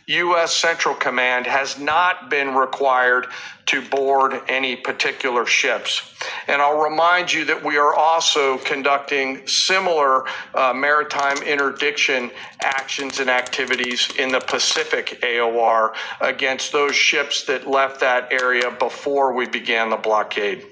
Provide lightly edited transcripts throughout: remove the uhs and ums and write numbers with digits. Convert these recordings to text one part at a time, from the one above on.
U.S. Central Command has not been required to board any particular ships. And I'll remind you that we are also conducting similar maritime interdiction actions and activities in the Pacific AOR against those ships that left that area before we began the blockade.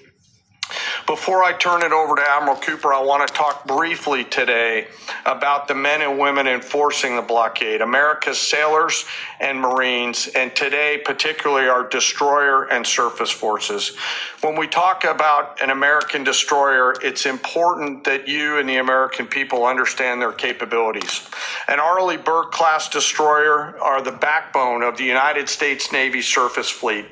Before I turn it over to Admiral Cooper, I want to talk briefly today about the men and women enforcing the blockade, America's sailors and Marines, and today particularly our destroyer and surface forces. When we talk about an American destroyer, it's important that you and the American people understand their capabilities. An Arleigh Burke-class destroyer are the backbone of the United States Navy surface fleet.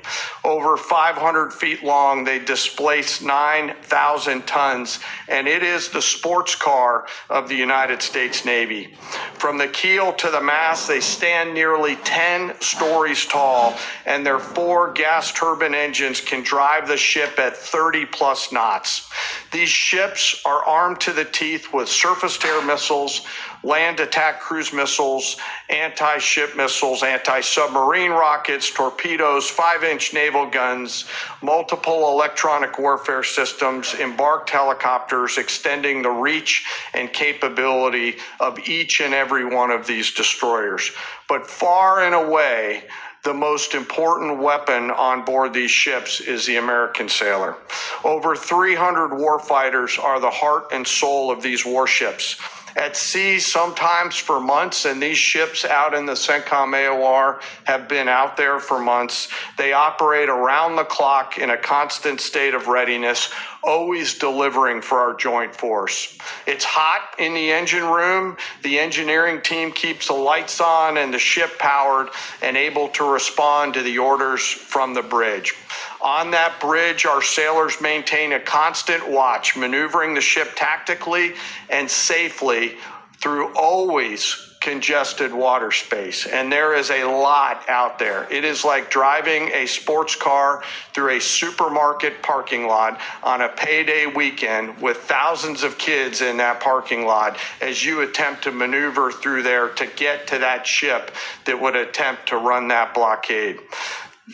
Over 500 feet long, they displace 9,000 tons, and it is the sports car of the United States Navy. From the keel to the mast, they stand nearly 10 stories tall, and their 4 gas turbine engines can drive the ship at 30-plus knots. These ships are armed to the teeth with surface-to-air missiles, land attack cruise missiles, anti-ship missiles, anti-submarine rockets, torpedoes, 5-inch naval guns, multiple electronic warfare systems, embarked helicopters, extending the reach and capability of each and every one of these destroyers. But far and away, the most important weapon on board these ships is the American sailor. Over 300 warfighters are the heart and soul of these warships. At sea, sometimes for months, and these ships out in the CENTCOM AOR have been out there for months. They operate around the clock in a constant state of readiness, always delivering for our joint force. It's hot in the engine room. The engineering team keeps the lights on and the ship powered and able to respond to the orders from the bridge. On that bridge, our sailors maintain a constant watch, maneuvering the ship tactically and safely through always congested water space. And there is a lot out there. It is like driving a sports car through a supermarket parking lot on a payday weekend with thousands of kids in that parking lot as you attempt to maneuver through there to get to that ship that would attempt to run that blockade.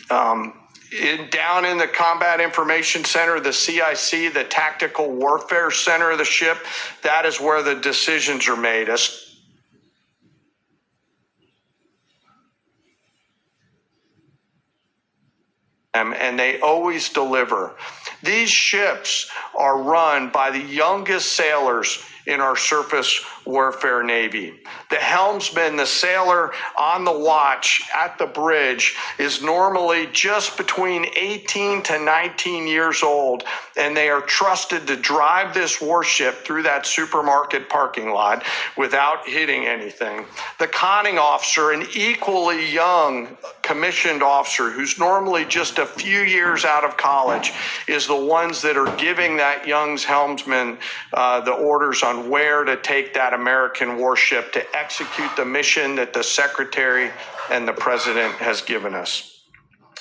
Down in the Combat Information Center, the CIC, the Tactical Warfare Center of the ship, that is where the decisions are made. And they always deliver. These ships are run by the youngest sailors in our surface warfare Navy. The helmsman, the sailor on the watch at the bridge, is normally just between 18 to 19 years old, and they are trusted to drive this warship through that supermarket parking lot without hitting anything. The conning officer, an equally young commissioned officer who's normally just a few years out of college, is the ones that are giving that young helmsman the orders on where to take that American warship to execute the mission that the Secretary and the President has given us.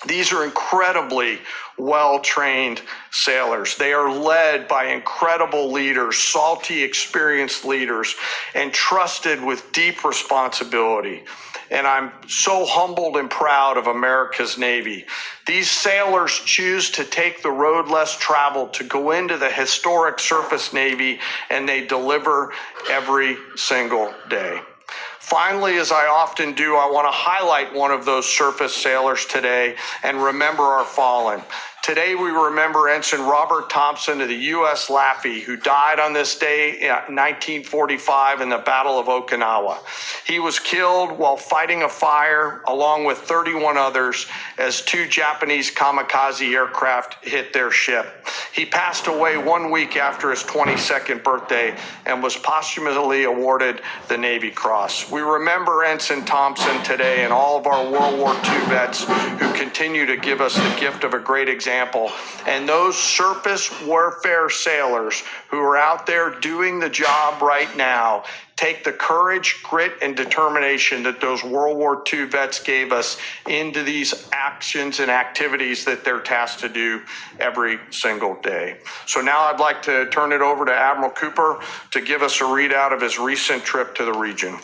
These are incredibly well-trained sailors. They are led by incredible leaders, salty, experienced leaders, and trusted with deep responsibility. And I'm so humbled and proud of America's Navy. These sailors choose to take the road less traveled to go into the historic surface Navy, and they deliver every single day. Finally, as I often do, I want to highlight one of those surface sailors today and remember our fallen. Today, we remember Ensign Robert Thompson of the U.S. Laffey, who died on this day in 1945 in the Battle of Okinawa. He was killed while fighting a fire along with 31 others as 2 Japanese kamikaze aircraft hit their ship. He passed away 1 week after his 22nd birthday and was posthumously awarded the Navy Cross. We remember Ensign Thompson today and all of our World War II vets who continue to give us the gift of a great example. And those surface warfare sailors who are out there doing the job right now take the courage, grit, and determination that those World War II vets gave us into these actions and activities that they're tasked to do every single day. So now I'd like to turn it over to Admiral Cooper to give us a readout of his recent trip to the region.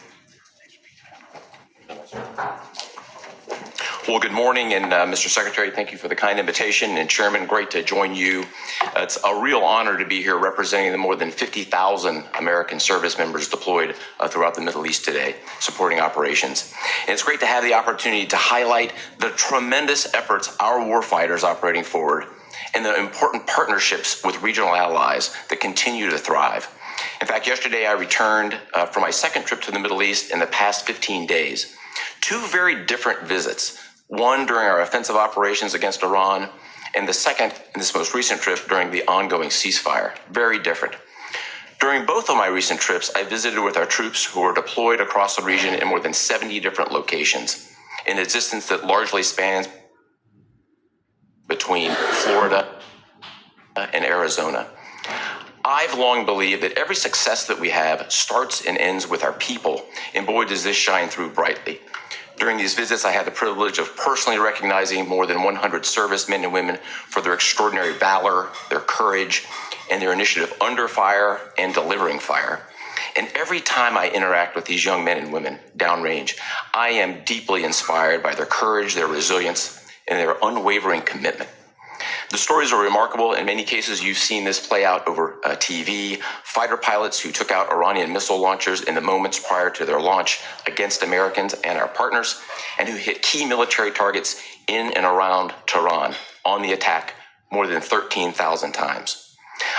Well, good morning, and Mr. Secretary, thank you for the kind invitation. And Chairman, great to join you. It's a real honor to be here representing the more than 50,000 American service members deployed throughout the Middle East today, supporting operations. And it's great to have the opportunity to highlight the tremendous efforts our warfighters operating forward and the important partnerships with regional allies that continue to thrive. In fact, yesterday I returned from my second trip to the Middle East in the past 15 days. Two very different visits. One during our offensive operations against Iran, and the second in this most recent trip during the ongoing ceasefire. Very different. During both of my recent trips, I visited with our troops who are deployed across the region in more than 70 different locations, in a distance that largely spans between Florida and Arizona. I've long believed that every success that we have starts and ends with our people, and boy, does this shine through brightly. During these visits, I had the privilege of personally recognizing more than 100 servicemen and women for their extraordinary valor, their courage, and their initiative under fire and delivering fire. And every time I interact with these young men and women downrange, I am deeply inspired by their courage, their resilience, and their unwavering commitment. The stories are remarkable. In many cases, you've seen this play out over TV. Fighter pilots who took out Iranian missile launchers in the moments prior to their launch against Americans and our partners, and who hit key military targets in and around Tehran on the attack more than 13,000 times.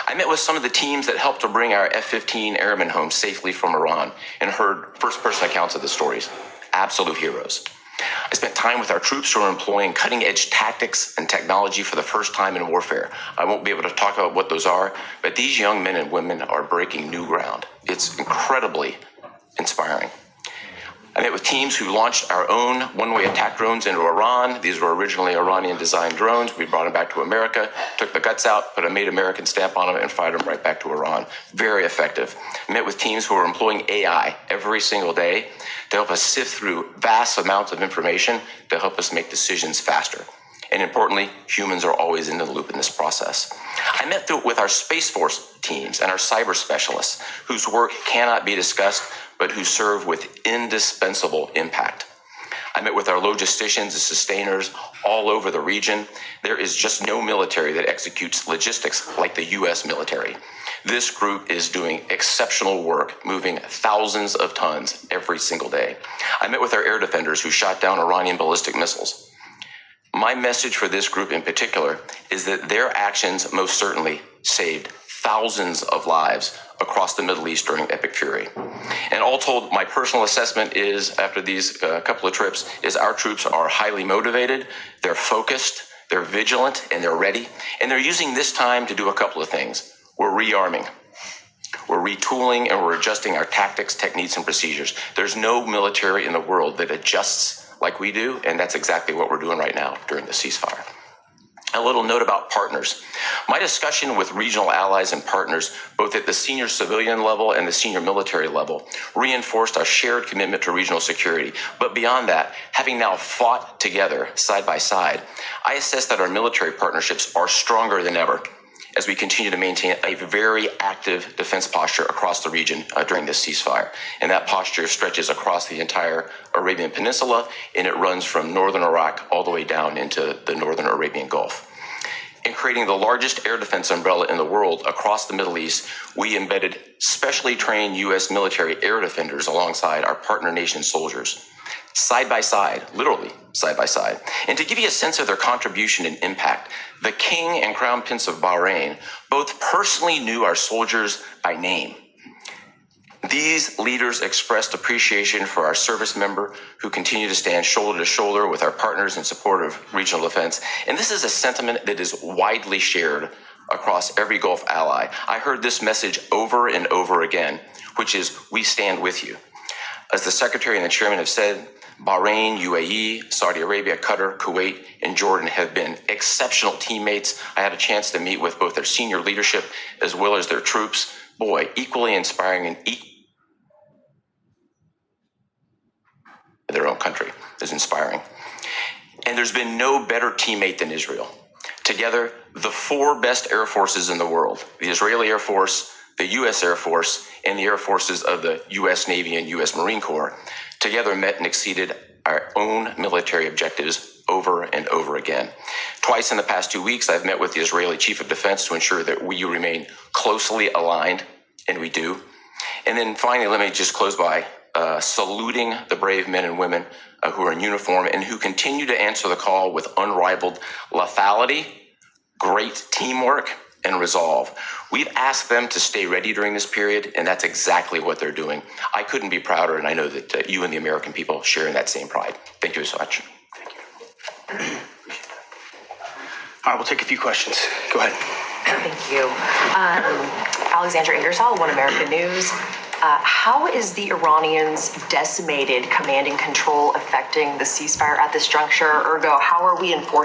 I met with some of the teams that helped to bring our F-15 airmen home safely from Iran and heard first-person accounts of the stories. Absolute heroes. I spent time with our troops who are employing cutting-edge tactics and technology for the first time in warfare. I won't be able to talk about what those are, but these young men and women are breaking new ground. It's incredibly inspiring. I met with teams who launched our own one-way attack drones into Iran. These were originally Iranian-designed drones. We brought them back to America, took the guts out, put a made American stamp on them, and fired them right back to Iran. Very effective. I met with teams who are employing AI every single day to help us sift through vast amounts of information to help us make decisions faster. And importantly, humans are always in the loop in this process. I met with our Space Force teams and our cyber specialists, whose work cannot be discussed, but who serve with indispensable impact. I met with our logisticians and sustainers all over the region. There is just no military that executes logistics like the U.S. military. This group is doing exceptional work, moving thousands of tons every single day. I met with our air defenders who shot down Iranian ballistic missiles. My message for this group in particular is that their actions most certainly saved thousands of lives across the Middle East during Epic Fury. And all told, my personal assessment is, after these couple of trips, is our troops are highly motivated, they're focused, they're vigilant, and they're ready. And they're using this time to do a couple of things. We're rearming, we're retooling, and we're adjusting our tactics, techniques, and procedures. There's no military in the world that adjusts like we do, and that's exactly what we're doing right now during the ceasefire. A little note about partners. My discussion with regional allies and partners, both at the senior civilian level and the senior military level, reinforced our shared commitment to regional security. But beyond that, having now fought together side by side, I assess that our military partnerships are stronger than ever as we continue to maintain a very active defense posture across the region during this ceasefire. And that posture stretches across the entire Arabian Peninsula, and it runs from northern Iraq all the way down into the northern Arabian Gulf. In creating the largest air defense umbrella in the world across the Middle East, we embedded specially trained U.S. military air defenders alongside our partner nation soldiers, side by side, literally side by side. And to give you a sense of their contribution and impact, the King and Crown Prince of Bahrain both personally knew our soldiers by name. These leaders expressed appreciation for our service member who continue to stand shoulder to shoulder with our partners in support of regional defense. And this is a sentiment that is widely shared across every Gulf ally. I heard this message over and over again, which is, we stand with you. As the Secretary and the Chairman have said, Bahrain, UAE, Saudi Arabia, Qatar, Kuwait, and Jordan have been exceptional teammates. I had a chance to meet with both their senior leadership as well as their troops. Boy, equally inspiring and their own country is inspiring. And there's been no better teammate than Israel. Together, the four best air forces in the world, the Israeli Air Force, the U.S. Air Force, and the air forces of the U.S. Navy and U.S. Marine Corps, together met and exceeded our own military objectives over and over again. Twice in the past 2 weeks, I've met with the Israeli Chief of Defense to ensure that we remain closely aligned, and we do. And then finally, let me just close by saluting the brave men and women who are in uniform and who continue to answer the call with unrivaled lethality, great teamwork, and resolve. We've asked them to stay ready during this period, and that's exactly what they're doing. I couldn't be prouder, and I know that you and the American people share in that same pride. Thank you so much. All right, we'll take a few questions. Go ahead. Thank you. Alexandra Ingersoll, One American News. How is the Iranians' decimated command and control affecting the ceasefire at this juncture? Ergo, how are we enforcing